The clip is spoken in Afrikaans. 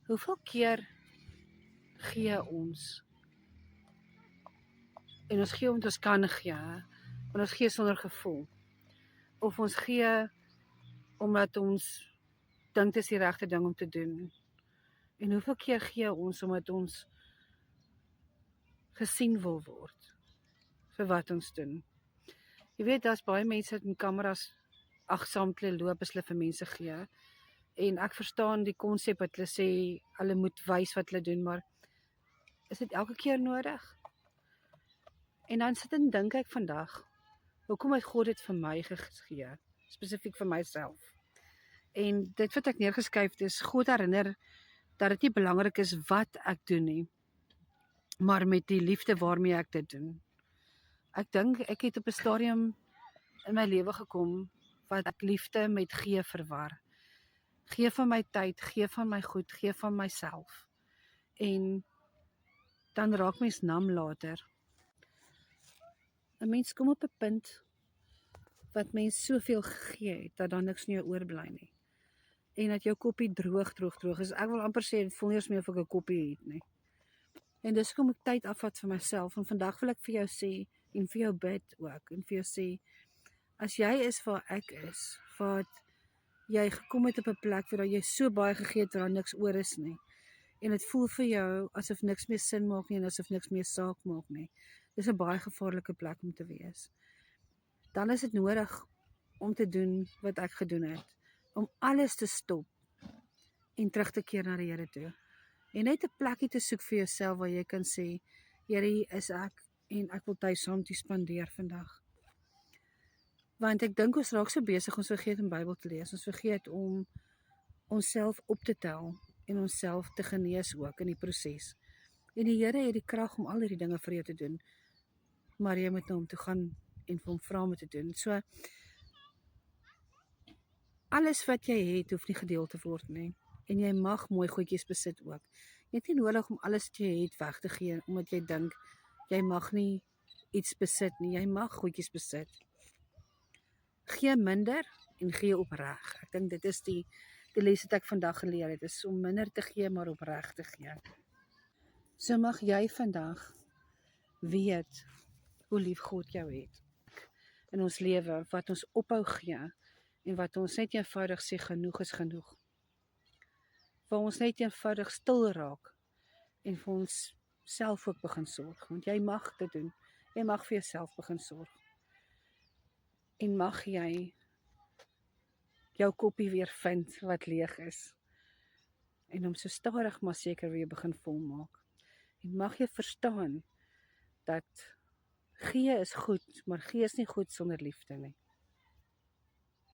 Hoeveel keer gee ons, en ons gee omdat ons kan gee, en ons gee sonder gevoel, of ons gee omdat ons dink dit is die regte ding om te doen, en hoeveel keer gee ons omdat ons gesien wil word, vir wat ons doen. Jy weet, daar's baie mense wat in kameras agsaam met hulle loop as hulle vir mense gee, en ek verstaan die konsep wat hulle sê, hulle moet wys wat hulle doen, maar is dit elke keer nodig? En dan sit en dink ek vandag, hoekom het God dit vir my gegee, spesifiek vir myself? En dit wat ek neergeskryf het is, God herinner dat dit nie belangrik is wat ek doen nie, maar met die liefde waarmee ek dit doen. Ek dink ek het op 'n stadium in my lewe gekom wat ek liefde met gee verwar. Gee van my tyd, gee van my goed, gee van myself. En dan raak mens nam later. 'n Mens kom op 'n punt wat mens soveel gegee het, dat daar niks in jou oorbly nie. En dat jou koppie droog is. Ek wil amper sê, dit voel nie eens meer of ek 'n koppie het nie. En dis hoekom ek tyd afvat vir myself, en vandag wil ek vir jou sê, en vir jou bid ook, en vir jou sê, as jy is waar ek is, wat jy gekom het op 'n plek waar jy so baie gegee het, dat daar niks oor is nie, en dit voel vir jou asof niks meer sin maak nie, en asof niks meer saak maak nie, dis 'n baie gevaarlike plek om te wees. Dan is dit nodig om te doen wat ek gedoen het, om alles te stop, en terug te keer na die Here toe. En net 'n plekkie te soek vir jouself waar jy kan sê, Here, hier is ek, en ek wil tyd saam met U spandeer vandag. Want ek dink ons raak so besig, ons vergeet om Bybel te lees, ons vergeet om onsself op te tel, en onsself te genees ook in die proses. En die Here het die krag om al hierdie dinge vir jou te doen, maar jy moet na hom toe gaan, en vir hom vra om te doen. So, alles wat jy het, hoef nie gedeel te word nie. En jy mag mooi goedjies besit ook. Jy het nie nodig om alles wat jy het weg te gee, omdat jy dink, jy mag nie iets besit nie. Jy mag goedjies besit. Gee minder en gee opreg. Ek dink dit is die les wat ek vandag geleer het, is om minder te gee, maar opreg te gee. So mag jy vandag weet hoe lief God jou het in ons lewe, wat ons ophou gee, en wat ons net eenvoudig sê, genoeg is genoeg. Waar ons net eenvoudig stil raak, en vir ons self ook begin sorg, want jy mag dit doen, jy mag vir jouself begin sorg. En mag jy jou koppie weer vind wat leeg is, en hom so stadig maar seker weer begin volmaak. En mag jy verstaan, dat gee is goed, maar gee is nie goed sonder liefde nie.